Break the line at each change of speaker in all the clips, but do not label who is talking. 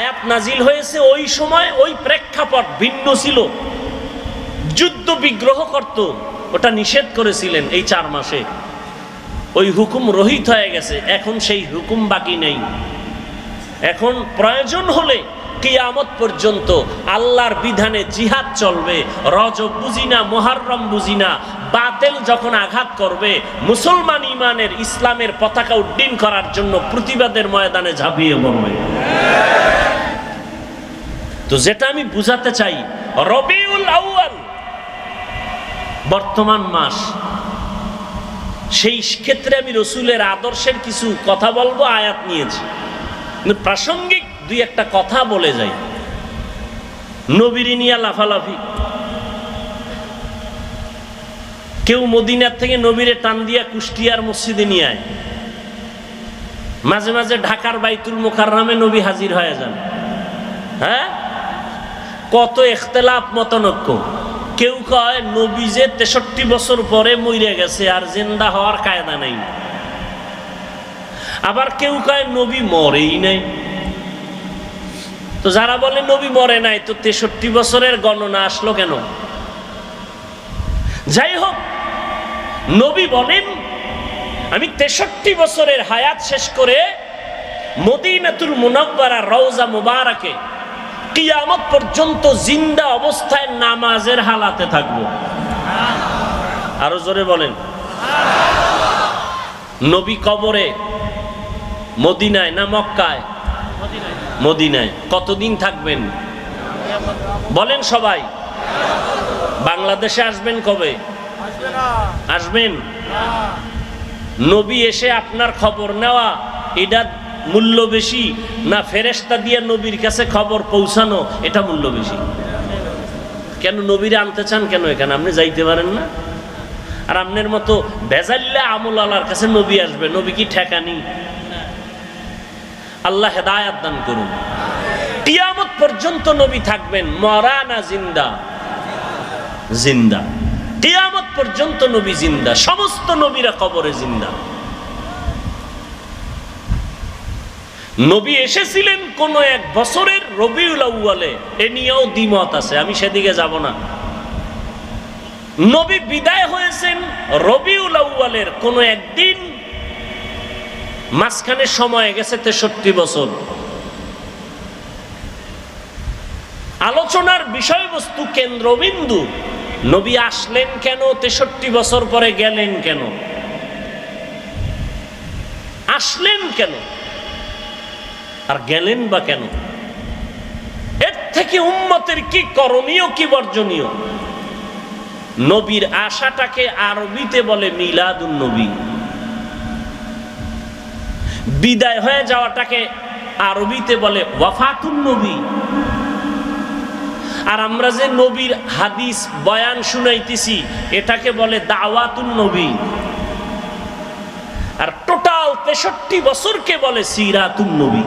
আয়াত নাজিল হয়েছে ওই সময়, ওই প্রেক্ষাপট ভিন্ন ছিল। যুদ্ধ বিগ্রহ করত, ওটা নিষেধ করেছিলেন এই 4 মাসে। ওই হুকুম রহিত হয়ে গেছে, এখন সেই হুকুম বাকি নেই। এখন প্রয়োজন হলে কিয়ামত পর্যন্ত আল্লাহর বিধানে জিহাদ চলবে। রজব বুঝি না, মুহররম বুঝি না, বাতিল যখন আঘাত করবে মুসলমান ইমানের ইসলামের পতাকা উড্ডীন করার জন্য প্রতিবাদের ময়দানে ঝাঁপিয়ে পড়বে। তো যেটা আমি বুঝাতে চাই, রবিউল আউয়াল বর্তমান মাস, সেই ক্ষেত্রে আমি রসুলের আদর্শের কিছু কথা বলবো, আয়াত নিয়েছি। প্রাসঙ্গিক 2-1টা কথা বলে যাই। নবীর নিয়া লাফালাফি, কেউ মদিনার থেকে নবীরে টান দিয়া কুষ্টিয়ার মসজিদে নিয়ে আয়, মাঝে মাঝে ঢাকার বাইতুল মুকাররমে নবী হাজির হয়ে যান। হ্যাঁ, কত ইখতিলাফ মতনৈক্য। কেউ কয় নবী যে 63 বছর পরে মরে গেছে, আর জিন্দা হওয়ার কায়দা নাই। আবার কেউ কয় নবী মরেই নাই। তো যারা বলে নবী মরে নাই, তো 63 বছরের গণনা আসলো কেন? যাই হোক, নবী বলেন আমি 63 বছরের হায়াত শেষ করে মদিনাতুল মুনাওয়ারা রওজা মুবারাকে কিয়ামত পর্যন্ত জিন্দা অবস্থায় নামাজের হালাতে থাকবো। আরো জোরে বলেন। নবী কবরে মদিনায় না মক্কায়? মদিনায়। কতদিন থাকবেন বলেন সবাই? বাংলাদেশে আসবেন কবে? আসবেন? নবী এসে আপনার খবর নেওয়া, এটা মূল্য বেশি না ফেরেশতা দিয়ে নবীর কাছে খবর পৌঁছানো, এটা মূল্য বেশি? কেন নবীরে আনতে চান কেন এখানে? আপনি যাইতে পারেন না? আর আপনার মতো বেজাল্লা আমল আল্লাহর কাছে নবী আসবে, নবী কি ঠেকানি? আল্লাহ হেদায়াত দান করুন। কিয়ামত পর্যন্ত নবী থাকবেন, মরা না জিন্দা? জিন্দা। কিয়ামত পর্যন্ত নবী জিন্দা, সমস্ত নবীরা কবরে জিন্দা। নবী এসেছিলেন কোন 1 বছরের রবিউল আউয়ালে, এ নিয়েও দ্বিমত আছে, আমি সেদিকে যাব না। নবী বিদায় হয়েছেন রবিউল আউয়ালের কোন একদিন, মাঝখানে সময় গেছে 63 বছর। আলোচনার বিষয়বস্তু কেন্দ্রবিন্দু নবী আসলেন কেন, 63 বছর পরে গেলেন কেন, আসলেন কেন আর গেলেন বা কেন, এর থেকে উম্মতের কি করণীয় কি বর্জনীয়। নবীর আশাটাকে আরবিতে বলে মিলাদুন নবী, বিদায় হয়ে যাওয়াটাকে আরবিতে বলে ওয়াফাতুন নবী। আর আমরা যে নবীর হাদিস বয়ান শুনাইতেছি, এটাকে বলে দাওয়াতুন নবী। আর টোটাল 63 বছরকে বলে সিরাতুন নবী।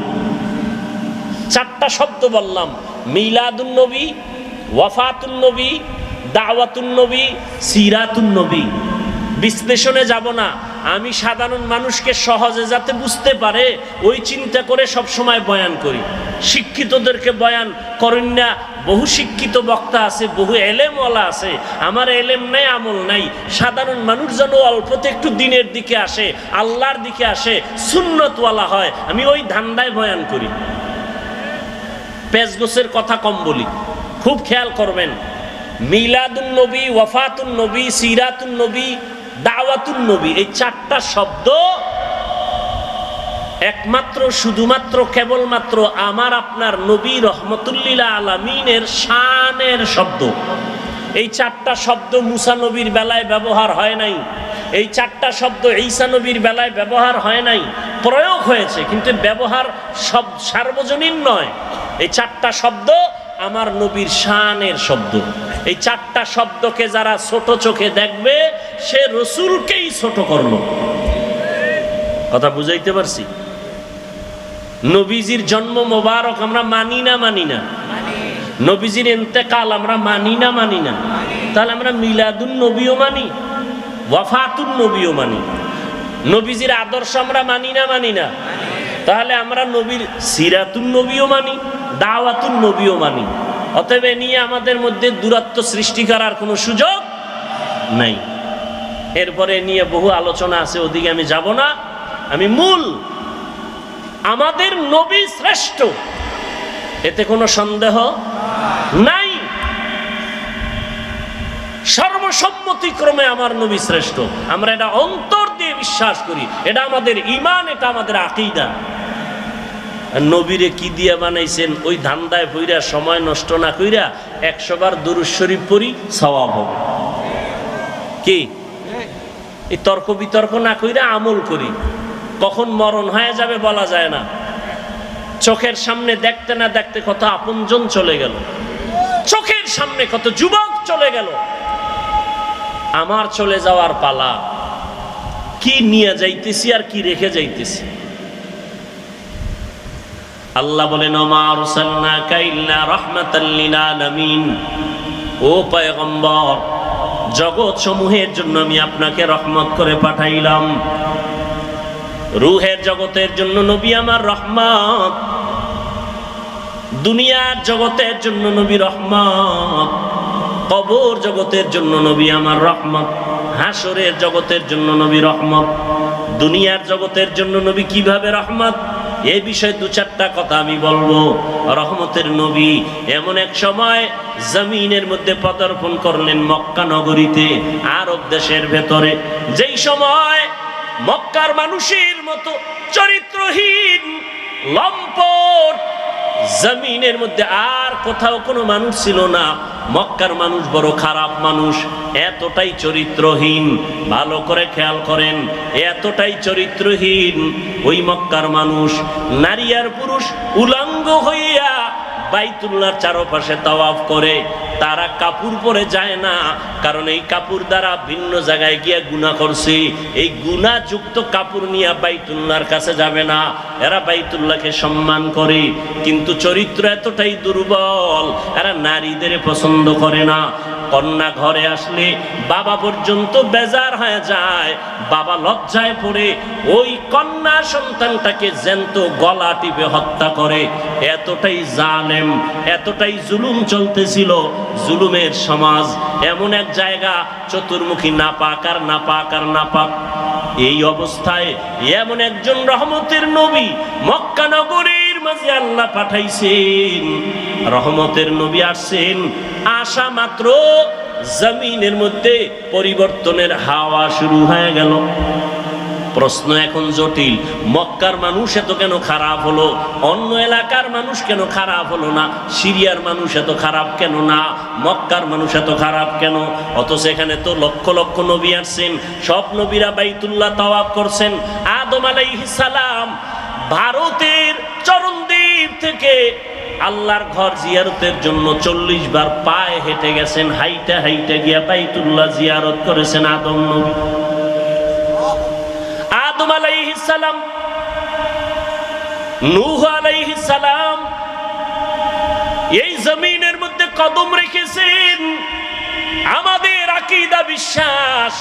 4টা শব্দ বললাম, মিলাদুন নবী, ওয়াফাতুন নবী, দাওয়াতুন নবী, সিরাতুন নবী। বিশ্লেষণে যাব না, আমি সাধারণ মানুষকে সহজে যাতে বুঝতে পারে ওই চিন্তা করে সব সময় বয়ান করি। শিক্ষিতদেরকে বয়ান করেন না, বহু শিক্ষিত বক্তা আছে, বহু এলেমওয়ালা আছে, আমার এলেম নাই, আমল নাই। সাধারণ মানুষ যেন অল্পতে একটু দিনের দিকে আসে, আল্লাহর দিকে আসে, সুন্নতওয়ালা হয়, আমি ওই ধান্দায় বয়ান করি। পেজগোছের কথা কম বলি, খুব খেয়াল করবেন। মিলাদুন নবী, ওয়াফাতুন নবী, সিরাতুন নবী, দাওয়াতুন নবী, এই 4টা শব্দ একমাত্র শুধুমাত্র কেবলমাত্র আমার আপনার নবী রহমতুল্লিল আলামিনের শানের শব্দ। এই 4টা শব্দ মুসা নবীর বেলায় ব্যবহার হয় নাই, এই 4টা শব্দ ঈসা নবীর বেলায় ব্যবহার হয় নাই। প্রয়োগ হয়েছে, কিন্তু ব্যবহার সব সার্বজনীন নয়। এই 4টা শব্দ আমার নবীর শানের শব্দ। এই 4টা শব্দকে যারা ছোট চোখে দেখবে, সে রসুলকেই ছোট করলো। কথা বুঝাইতে পারছি? নবীজির জন্ম মোবারক আমরা মানি না? মানি না। নবীজির ইন্তেকাল আমরা মানি না? মানি না। তাহলে আমরা মিলাদুন নবীও মানি, ওয়াফাতুন নবীও মানি। নবীজির আদর্শ আমরা মানি না? মানি না। তাহলে আমরা নবীর সিরাতুন নবীও মানি, দাওয়াতুন নবীও মানি। অতএব এ নিয়ে আমাদের মধ্যে দূরত্ব সৃষ্টি করার কোনো সুযোগ নাই। এরপরে নিয়ে বহু আলোচনা আছে, ওদিকে আমি যাব না। আমি মূল আমাদের নবী শ্রেষ্ঠ, এতে কোনো সন্দেহ নাই। সর্বসম্মতিক্রমে আমার নবী শ্রেষ্ঠ, আমরা এটা অন্তর দিয়ে বিশ্বাস করি, এটা আমাদের ঈমান, এটা আমাদের আকীদা। নবীরে কি দিয়া বানাইছেন ওই ধান্দায় পইরা সময় নষ্ট না কইরা 100 বার দুরূদ শরীফ পড়ি, সওয়াব হবে। কি এই তর্ক বিতর্ক না কইরা আমল করি। কখন মরণ হয়ে যাবে বলা যায় না। চোখের সামনে দেখতে না দেখতে কত আপনজন চলে গেল, চোখের সামনে কত যুবক চলে গেল। আমার চলে যাওয়ার পালা, কি নিয়ে যাইতেছি আর কি রেখে যাইতেছি। আল্লাহ বলেন, ওমা আরসালনাকা ইল্লা রাহমাতাল লিল আলামিন, ও পয়গম্বর, জগৎ সমূহের জন্য আমি আপনাকে রহমত করে পাঠাইলাম। রূহের জগতের জন্য নবী আমার রহমত, দুনিয়ার জগতের জন্য নবী রহমত, কবর জগতের জন্য নবী আমার রহমত, হাসরের জগতের জন্য নবী রহমত। দুনিয়ার জগতের জন্য নবী কিভাবে রহমত, এই বিষয়ে 2-4টা কথা আমি বলবো। রহমতের নবী এমন এক সময় জমিনের মধ্যে পদার্পণ করলেন মক্কা নগরীতে, আরব দেশের ভেতরে, যেই সময় মক্কার মানুষের মতো চরিত্রহীন লম্পট জমিনের মধ্যে আর কোথাও কোনো মানুষ ছিল না। মক্কার মানুষ বড় খারাপ মানুষ, এতটাই চরিত্রহীন। ভালো করে খেয়াল করেন, এতটাই চরিত্রহীন ওই মক্কার মানুষ, নারী আর পুরুষ উলঙ্গ হইয়া বাইতুল্লাহর চারপাশে তাওয়াফ করে। তারা কাপড় পরে যায় না, কারণ এই কাপড় দ্বারা ভিন্ন জায়গায় গিয়ে গুনাহ করছে। এই গুনাহযুক্ত কাপড় নিয়ে বাইতুল্লাহর কাছে যাবে না। এরা বাইতুল্লাহকে সম্মান করে, কিন্তু চরিত্র এতটাই দুর্বল, এরা নারীদের পছন্দ করে না। কন্যা ঘরে আসলে বাবা পর্যন্ত বেজার হয়ে যায়, বাবা লজ্জায় পড়ে ওই কন্যা সন্তানটাকে জ্যান্ত গলা টিপে হত্যা করে। এতটাই জালেম, এতটাই জুলুম চলতেছিল। জুলুমের সমাজ, এমন এক জায়গা চতুর্মুখী নাপাক আর নাপাক আর নাপাক। এই অবস্থায় এমন একজন রহমতের নবী মক্কা নগরীর মাঝে আল্লাহ পাঠাইছেন। রহমতের নবী আসছেন, আসা মাত্র জমিনের মধ্যে পরিবর্তনের হাওয়া শুরু হয়ে গেল। প্রশ্ন এখন জটিল, মক্কার মানুষ এত কেন খারাপ হলো, অন্য এলাকার মানুষ কেন খারাপ হলো না? সিরিয়ার মানুষ এত খারাপ কেন না, মক্কার মানুষ এত খারাপ কেন? অথচ এখানে তো লক্ষ লক্ষ নবী আসছেন, সব নবীরা বাইতুল্লাহ তাওয়াফ করছেন। আদম আলাইহিস সালাম ভারতের চরণদ্বীপ থেকে আল্লাহর ঘর জিয়ারতের জন্য 40 বার পায়ে হেঁটে গেছেন, হাইটা হাইটা গিয়া বাইতুল্লাহ জিয়ারত করেছেন আদম নবী। আদম আলাইহিস সালাম, নূহ আলাইহিস সালাম এই জমিনের মধ্যে কদম রেখেছেন। আমাদের আকীদা বিশ্বাস,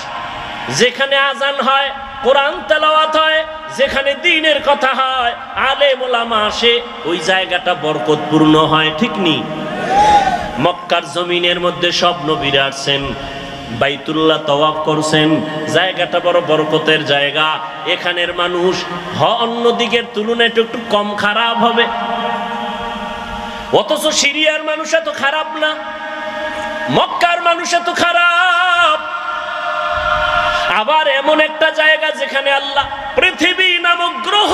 যেখানে আজান হয়, কোরআন তেলাওয়াত হয়, যেখানে দ্বীনের কথা হয়, আলেম ওলামা আসে, ওই জায়গাটা বরকতপূর্ণ হয়, ঠিক নি? মক্কার জমিনের মধ্যে সব নবীরা আসছেন, বাইতুল্লাহ তাওয়াফ করছেন, জায়গাটা বড় বরকতের জায়গা। এখানের মানুষ অন্য দিকের তুলনায় একটু কম খারাপ হবে, অথচ সিরিয়ার মানুষ এত খারাপ না, মক্কার মানুষ এত খারাপ। আবার এমন একটা জায়গা যেখানে আল্লাহ পৃথিবী নামক গ্রহ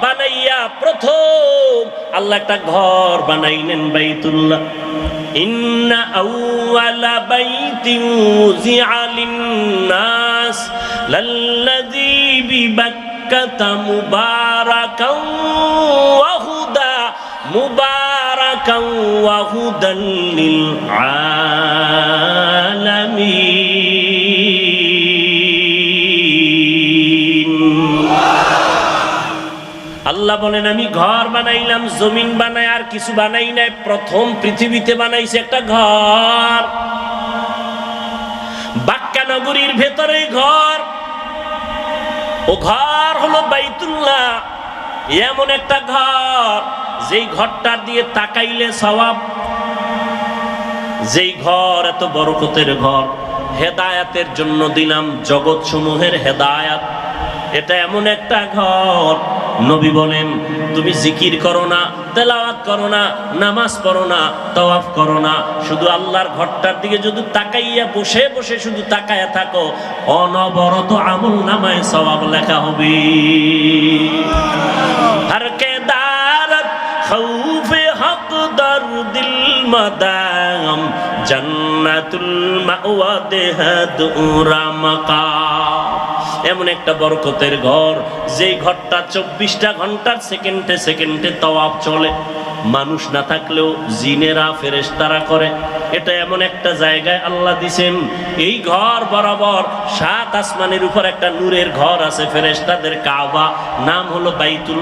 বানাইয়া প্রথম আল্লাহ একটা ঘর বানাইলেন, বাইতুল্লাহ। ইন্না আউওয়ালা বাইতিন উযিআ লিন-নাস লাল্লাযী বিবাক্কাতা মুবারাকান ওয়া হুদা মুবারাকান ওয়া হুদান লিল আলামিন। আল্লাহ বলেন, আমি ঘর বানাইলাম, জমিন বানাই আর কিছু বানাই নাই। প্রথম পৃথিবীতে বানাইছে একটা ঘর, বাক্কা নগরীর ভেতরে ঘর। ও ঘর হলো বাইতুল্লাহ। এমন একটা ঘর যেই ঘরটা দিয়ে তাকাইলে সওয়াব, যেই ঘর এত বরকতের ঘর, হেদায়াতের জন্য দিলাম, জগৎ সমূহের হেদায়াত। এটা এমন একটা ঘর, নবী বলেন তুমি জিকির করো না, তেলাওয়াত করো না, নামাজ পড়ো না, তাওয়াফ করো না, শুধু আল্লাহর ঘরটার দিকে যদি তাকাইয়া বসে বসে শুধু তাকায়া থাকো, অনবরত আমল নামায় সওয়াব লেখা হবে। হর কে দারত খৌফে হক দর দিল মাদাম, জান্নাতুল মাওয়া দেহদুরা মাকাম। এমন একটা বরকতের ঘর, যেই ঘরটা 24টা ঘন্টার সেকেন্ডে সেকেন্ডে তাওয়াফ চলে, মানুষ না থাকলেও জিনেরা ফেরেশতারা করে। এটা এমন একটা জায়গায় আল্লাহ দিছেন, এই ঘর বরাবর 7 আসমানের উপর একটা নূরের ঘর আছে ফেরেশতাদের, কাবা, নাম হলো বাইতুল